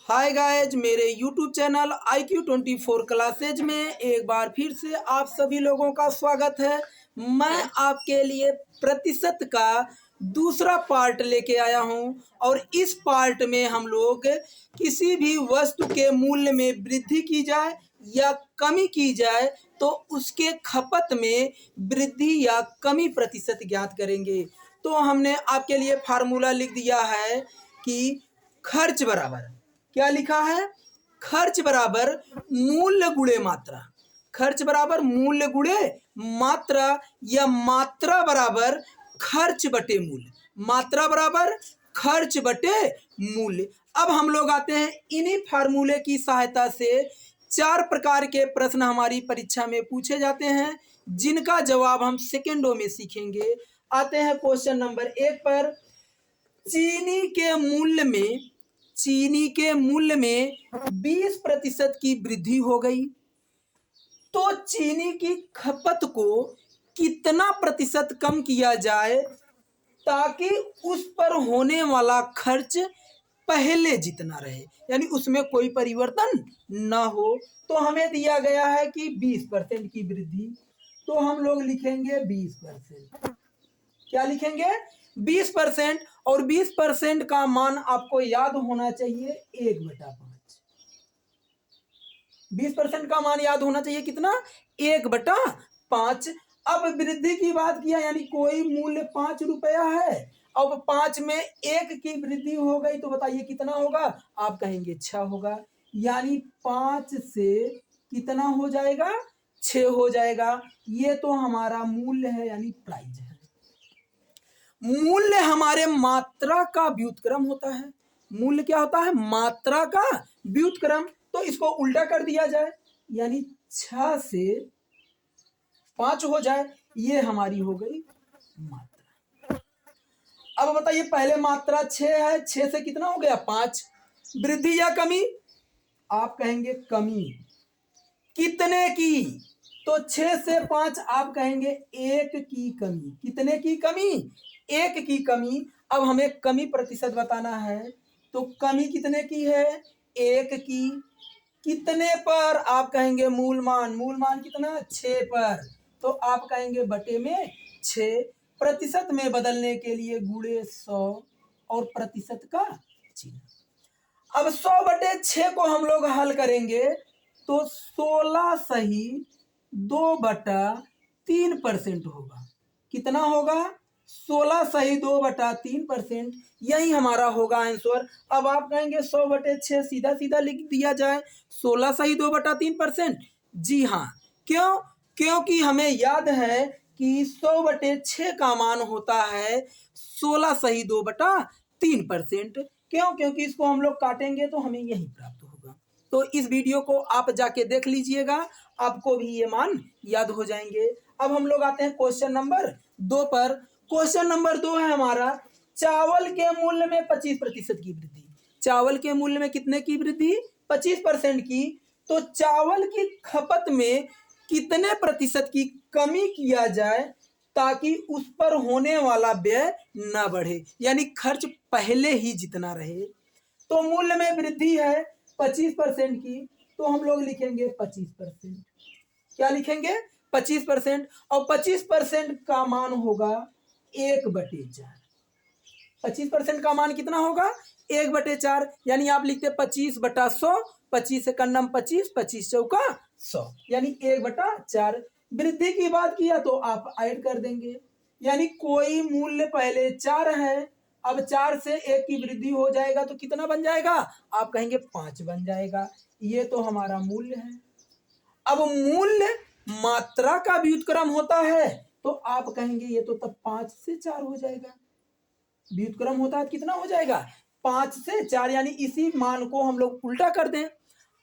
Hi guys, मेरे YouTube channel IQ24 classes में एक बार फिर से आप सभी लोगों का स्वागत है। मैं आपके लिए प्रतिशत का दूसरा पार्ट लेके आया हूं और इस पार्ट में हम लोग किसी भी वस्तु के मूल्य में वृद्धि की जाए या कमी की जाए तो उसके खपत में वृद्धि या कमी प्रतिशत ज्ञात करेंगे। तो हमने आपके लिए फार्मूला लिख दिया है कि खर्च बराबर, क्या लिखा है, खर्च बराबर मूल्य गुणे मात्रा। खर्च बराबर मूल्य गुणे मात्रा या मात्रा बराबर खर्च बटे मूल्य। मात्रा बराबर खर्च बटे मूल्य। अब हम लोग आते हैं इन्हीं फार्मूले की सहायता से 4 प्रकार के प्रश्न हमारी परीक्षा में पूछे जाते हैं जिनका जवाब हम सेकेंडों में सीखेंगे। आते हैं क्वेश्चन नंबर 1 पर। चीनी के मूल्य में 20% की वृद्धि हो गई तो चीनी की खपत को कितना प्रतिशत कम किया जाए ताकि उस पर होने वाला खर्च पहले जितना रहे, यानी उसमें कोई परिवर्तन ना हो। तो हमें दिया गया है कि 20% की वृद्धि, तो हम लोग लिखेंगे 20%। क्या लिखेंगे? 20%। और 20% का मान आपको याद होना चाहिए 1/5। 20% का मान याद होना चाहिए कितना? 1/5। अब वृद्धि की बात किया, यानी कोई मूल्य 5 रुपया है, अब 5 में 1 की वृद्धि हो गई तो बताइए कितना होगा? आप कहेंगे 6 होगा, यानी 5 से कितना हो जाएगा? 6 हो जाएगा। ये तो हमारा मूल्य है, यानी प्राइस है। मूल्य हमारे मात्रा का व्युत्क्रम होता है। मूल्य क्या होता है? मात्रा का व्युत्क्रम। तो इसको उल्टा कर दिया जाए, यानी 6 से 5 हो जाए, ये हमारी हो गई मात्रा। अब बताइए, पहले मात्रा 6 है, 6 से कितना हो गया? 5। वृद्धि या कमी? आप कहेंगे कमी। कितने की? तो 6 से 5 आप कहेंगे 1 की कमी। कितने की कमी? 1 की कमी। अब हमें कमी प्रतिशत बताना है, तो कमी कितने की है? 1 की। कितने पर? आप कहेंगे मूल मान। मूल मान कितना? 6 पर। तो आप कहेंगे बटे में 6। प्रतिशत में बदलने के लिए गुणे 100 और प्रतिशत का चिन्ह। अब 100/6 को हम लोग हल करेंगे तो 16 सही 2/3% होगा। कितना होगा? 16 सही 2/3%। यही हमारा होगा आंसर। अब आप कहेंगे 100/6 सीधा सीधा लिख दिया जाए, 16 सही 2/3%। जी हाँ। क्यों? क्योंकि हमें याद है कि 100/6 का मान होता है 16 सही 2/3%। क्यों? क्योंकि इसको हम लोग काटेंगे तो हमें यही प्राप्त होगा। तो इस वीडियो को आप जाके देख लीजिएगा, आपको भी ये मान याद हो जाएंगे। अब हम लोग आते हैं क्वेश्चन नंबर 2 पर। क्वेश्चन नंबर 2 है हमारा, चावल के मूल्य में 25% की वृद्धि। चावल के मूल्य में कितने की वृद्धि? 25% की। तो चावल की खपत में कितने प्रतिशत की कमी किया जाए ताकि उस पर होने वाला व्यय न बढ़े, यानी खर्च पहले ही जितना रहे। तो मूल्य में वृद्धि है 25% की, तो हम लोग लिखेंगे 25%। क्या लिखेंगे? 25%। और 25% का मान होगा 1/4। 25% का मान कितना होगा? 1/4। यानी आप लिखते 25/100। 25 से कन्नम 25, 25 चौका 100, यानी 1/4। वृद्धि की बात किया तो आप ऐड कर देंगे, यानी कोई मूल्य पहले 4 है, अब 4 से 1 की वृद्धि हो जाएगा तो कितना बन जाएगा? आप कहेंगे 5 बन जाएगा। ये तो हमारा मूल्य है। अब मूल्य मात्रा का व्युत्क्रम होता है, तो आप कहेंगे ये तो तब 5 से 4 हो जाएगा। व्युत्क्रम होता है कितना हो जाएगा? 5 से 4, यानी इसी मान को हम लोग उल्टा कर दें।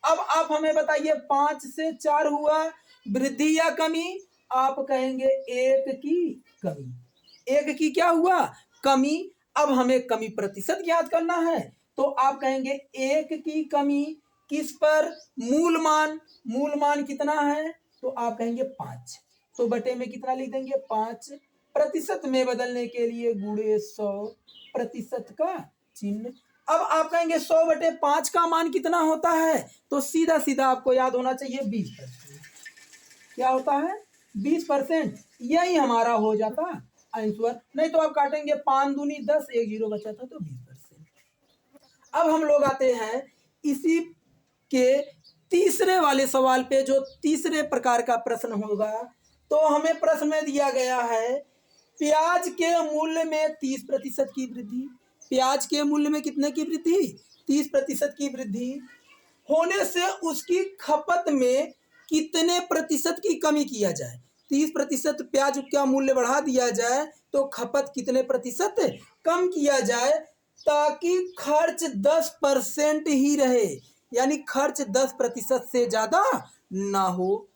अब आप हमें बताइए, 5 से 4 हुआ, वृद्धि या कमी? आप कहेंगे 1 की कमी। 1 की क्या हुआ? कमी। अब हमें कमी प्रतिशत ज्ञात करना है, तो आप कहेंगे 1 की कमी किस पर? मूल मान। मूल मान कितना है? तो आप कहेंगे 5, तो बटे में कितना लिख देंगे? 5। प्रतिशत में बदलने के लिए गुणे 100, प्रतिशत का चिन्ह। अब आप कहेंगे 100/5 का मान कितना होता है, तो सीधा सीधा आपको याद होना चाहिए 20%। क्या होता है 20%, यही हमारा हो जाता आंसर। नहीं तो आप काटेंगे 5 दूनी 10, 1 जीरो बचा था तो 20%। अब हम लोग आते हैं इसी के तीसरे वाले सवाल पे, जो तीसरे प्रकार का प्रश्न होगा। तो हमें प्रश्न में दिया गया है प्याज के मूल्य में 30% की वृद्धि। प्याज के मूल्य में कितने की वृद्धि, 30% की वृद्धि होने से उसकी खपत में कितने प्रतिशत की कमी किया जाए। 30% प्याज का मूल्य बढ़ा दिया जाए तो खपत कितने प्रतिशत कम किया जाए, ताकि खर्च 10% ही रहे, यानी खर्च 10% से ज्यादा ना हो।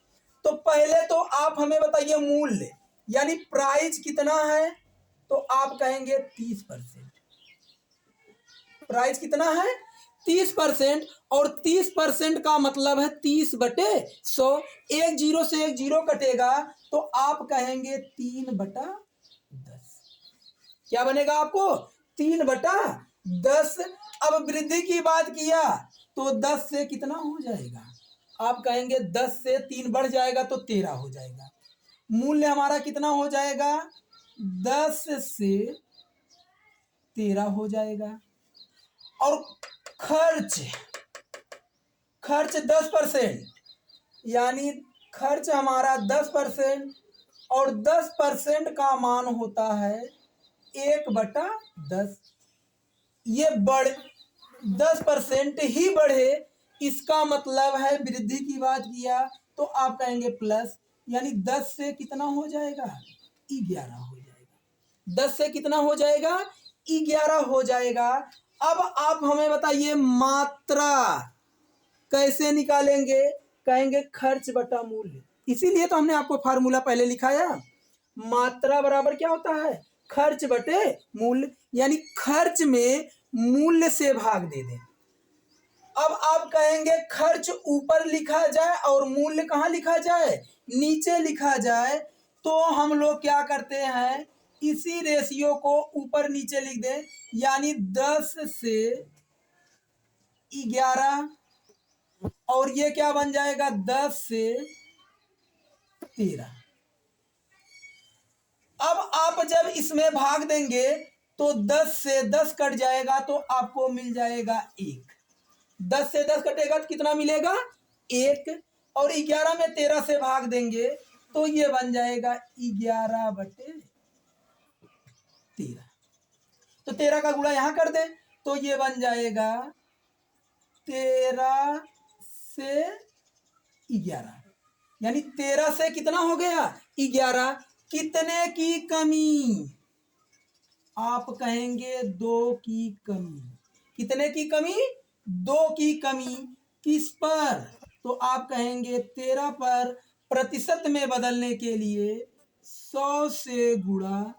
तो पहले तो आप हमें बताइए मूल्य यानी प्राइस कितना है, तो आप कहेंगे 30%। प्राइस कितना है 30%, और 30% का मतलब है 30/100। एक जीरो से एक जीरो कटेगा तो आप कहेंगे 3/10। क्या बनेगा आपको 3/10। अब वृद्धि की बात किया तो 10 से कितना हो जाएगा, आप कहेंगे 10 से 3 बढ़ जाएगा तो 13 हो जाएगा। मूल्य हमारा कितना हो जाएगा 10 से 13 हो जाएगा। और खर्च 10%, यानी खर्च हमारा 10%, और 10% का मान होता है 1/10। ये बढ़ 10% ही बढ़े, इसका मतलब है वृद्धि की बात किया तो आप कहेंगे प्लस, यानी 10 से कितना हो जाएगा 11 हो जाएगा। 10 से कितना हो जाएगा 11 हो जाएगा। अब आप हमें बताइए मात्रा कैसे निकालेंगे, कहेंगे खर्च बटा मूल्य। इसीलिए तो हमने आपको फार्मूला पहले लिखाया, मात्रा बराबर क्या होता है खर्च बटे मूल्य, यानी खर्च में मूल्य से भाग दे दें। अब आप कहेंगे खर्च ऊपर लिखा जाए और मूल्य कहाँ लिखा जाए, नीचे लिखा जाए। तो हम लोग क्या करते हैं इसी रेशियो को ऊपर नीचे लिख दें, यानी 10 से 11, और ये क्या बन जाएगा 10 से 13। अब आप जब इसमें भाग देंगे तो 10 से 10 कट जाएगा तो आपको मिल जाएगा 1। 10 से 10 कटेगा तो कितना मिलेगा 1, और 11 में 13 से भाग देंगे तो ये बन जाएगा 11/13। तो 13 का गुणा यहां कर दे तो ये बन जाएगा 13 से 11, यानी 13 से कितना हो गया 11। कितने की कमी, आप कहेंगे 2 की कमी। कितने की कमी 2 की कमी। किस पर, तो आप कहेंगे 13 पर। प्रतिशत में बदलने के लिए 100 से गुणा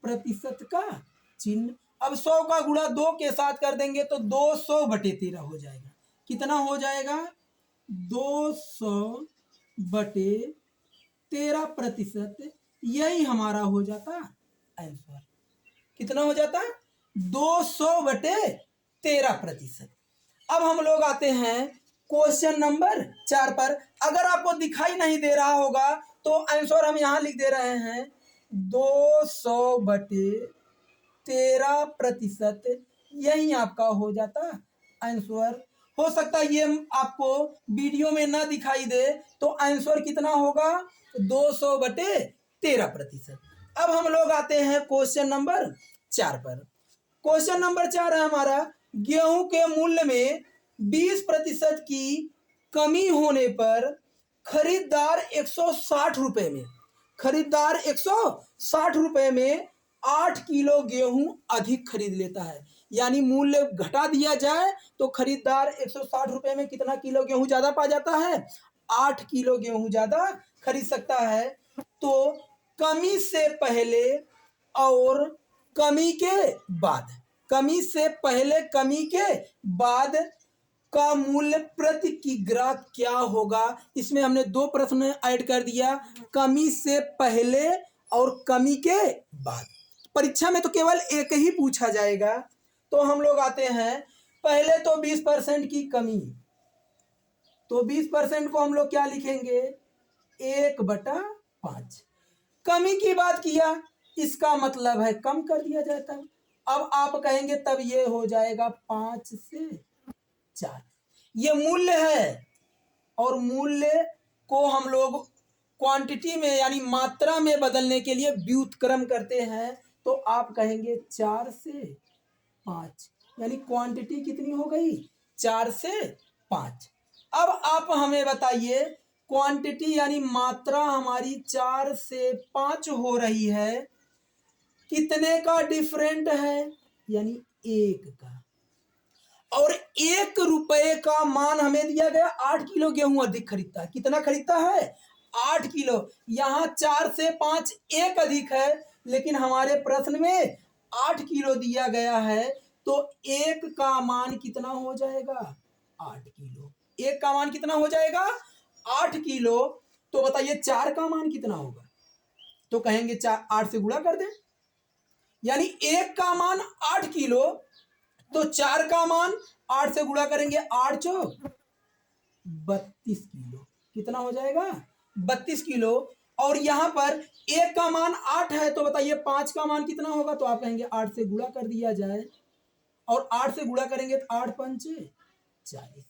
प्रतिशत का चिन्ह। अब 100 का गुणा 2 के साथ कर देंगे तो 200/13 हो जाएगा। कितना हो जाएगा 200/13%। यही हमारा हो जाता आंसर। कितना हो जाता 200/13%। अब हम लोग आते हैं क्वेश्चन नंबर 4 पर। अगर आपको दिखाई नहीं दे रहा होगा तो आंसर हम यहां लिख दे रहे हैं 200/13%। यही आपका हो जाता आंसर। हो सकता है ये आपको वीडियो में ना दिखाई दे तो आंसर कितना होगा 200/13%। अब हम लोग आते हैं क्वेश्चन नंबर 4 पर। क्वेश्चन नंबर 4 है हमारा गेहूं के मूल्य में 20% की कमी होने पर खरीदार 160 रुपए में, खरीदार 160 रुपए में 8 किलो गेहूं अधिक खरीद लेता है। यानी मूल्य घटा दिया जाए तो खरीदार 160 रुपए में कितना किलो गेहूं ज्यादा पा जाता है 8 किलो गेहूं ज्यादा खरीद सकता है। तो कमी से पहले और कमी के बाद, कमी से पहले कमी के बाद का मूल्य प्रति किग्रा क्या होगा। इसमें हमने 2 प्रश्न ऐड कर दिया, कमी से पहले और कमी के बाद। परीक्षा में तो केवल एक ही पूछा जाएगा। तो हम लोग आते हैं पहले तो 20% की कमी, तो 20% को हम लोग क्या लिखेंगे, 1/5। कमी की बात किया, इसका मतलब है कम कर दिया जाए तब। अब आप कहेंगे तब ये हो जाएगा 5 से 4। ये मूल्य है, और मूल्य को हम लोग क्वांटिटी में यानी मात्रा में बदलने के लिए व्युत्क्रम करते हैं। तो आप कहेंगे 4 से 5, यानी क्वांटिटी कितनी हो गई, 4 से 5। अब आप हमें बताइए, क्वांटिटी यानी मात्रा हमारी 4 से 5 हो रही है, कितने का डिफरेंट है, यानी 1 का। और 1 रुपए का मान हमें दिया गया, 8 किलो गेहूं अधिक खरीदता है। कितना खरीदता है, 8 किलो। यहाँ 4 से 5 1 अधिक है, लेकिन हमारे प्रश्न में 8 किलो दिया गया है, तो 1 का मान कितना हो जाएगा, 8 किलो। 1 का मान कितना हो जाएगा, 8 किलो। तो बताइए 4 का मान कितना होगा, तो कहेंगे 8 से गुणा कर दें, यानी 1 का मान 8 किलो, तो 4 का मान 8 से गुणा करेंगे, 8 चौक 32 किलो। कितना हो जाएगा, 32 किलो। और यहां पर 1 का मान 8 है, तो बताइए 5 का मान कितना होगा, तो आप कहेंगे 8 से गुणा कर दिया जाए, और 8 से गुणा करेंगे तो 8 पंचे 40,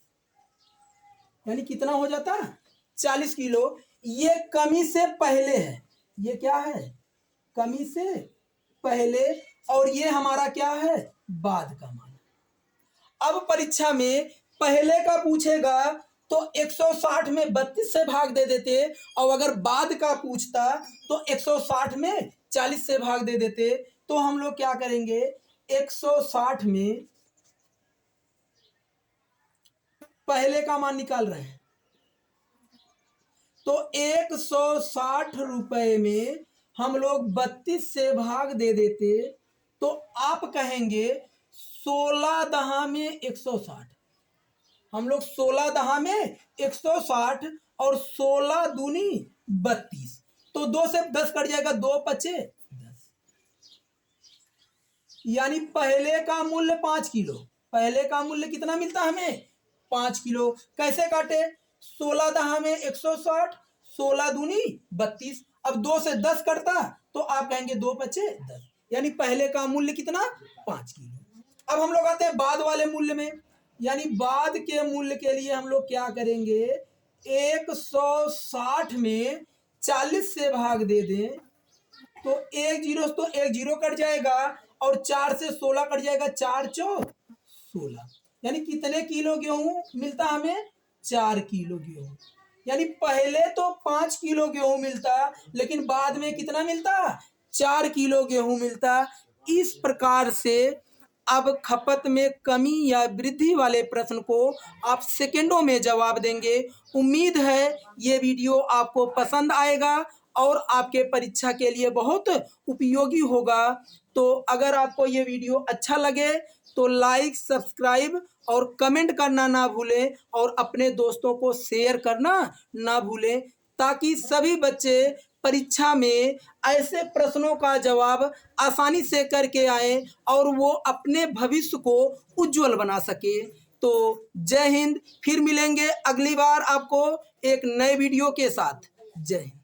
यानी कितना हो जाता, 40 किलो। ये कमी से पहले है, ये क्या है, कमी से पहले, और ये हमारा क्या है, बाद का मान। अब परीक्षा में पहले का पूछेगा तो 160 में 32 से भाग दे देते, और अगर बाद का पूछता तो 160 में 40 से भाग दे देते। तो हम लोग क्या करेंगे, 160 में पहले का मान निकाल रहे हैं, तो 160 रुपए में हम लोग 32 से भाग दे देते, तो आप कहेंगे 16 दहा में 160। हम लोग 16 दहा में 160, और 16 दूनी 32, तो 2 से 10 कट जाएगा, 2 पचे 10, यानी पहले का मूल्य 5 किलो। पहले का मूल्य कितना मिलता हमें, 5 किलो। कैसे काटे, 16 दहा में 160, 16 दूनी 32, अब 2 से 10 कटता, तो आप कहेंगे 2 पचे 10, यानी पहले का मूल्य कितना, 5 किलो। अब हम लोग आते हैं बाद वाले मूल्य में, यानी बाद के मूल्य के लिए हम लोग क्या करेंगे, 160 में 40 से भाग दे दें, तो 1 जीरो कट जाएगा, और 4 से 16 कट जाएगा, 4 चौक 16, यानी कितने किलो गेहूं मिलता हमें, 4 किलो गेहूं। यानी पहले तो 5 किलो गेहूं मिलता, लेकिन बाद में कितना मिलता, 4 किलो गेहूं मिलता। इस प्रकार से अब खपत में कमी या वृद्धि वाले प्रश्न को आप सेकेंडों में जवाब देंगे। उम्मीद है ये वीडियो आपको पसंद आएगा और आपके परीक्षा के लिए बहुत उपयोगी होगा। तो अगर आपको ये वीडियो अच्छा लगे तो लाइक, सब्सक्राइब और कमेंट करना ना भूलें, और अपने दोस्तों को शेयर करना ना भूलें, ताकि सभी बच्चे परीक्षा में ऐसे प्रश्नों का जवाब आसानी से करके आए और वो अपने भविष्य को उज्जवल बना सके। तो जय हिंद, फिर मिलेंगे अगली बार आपको एक नए वीडियो के साथ। जय हिंद।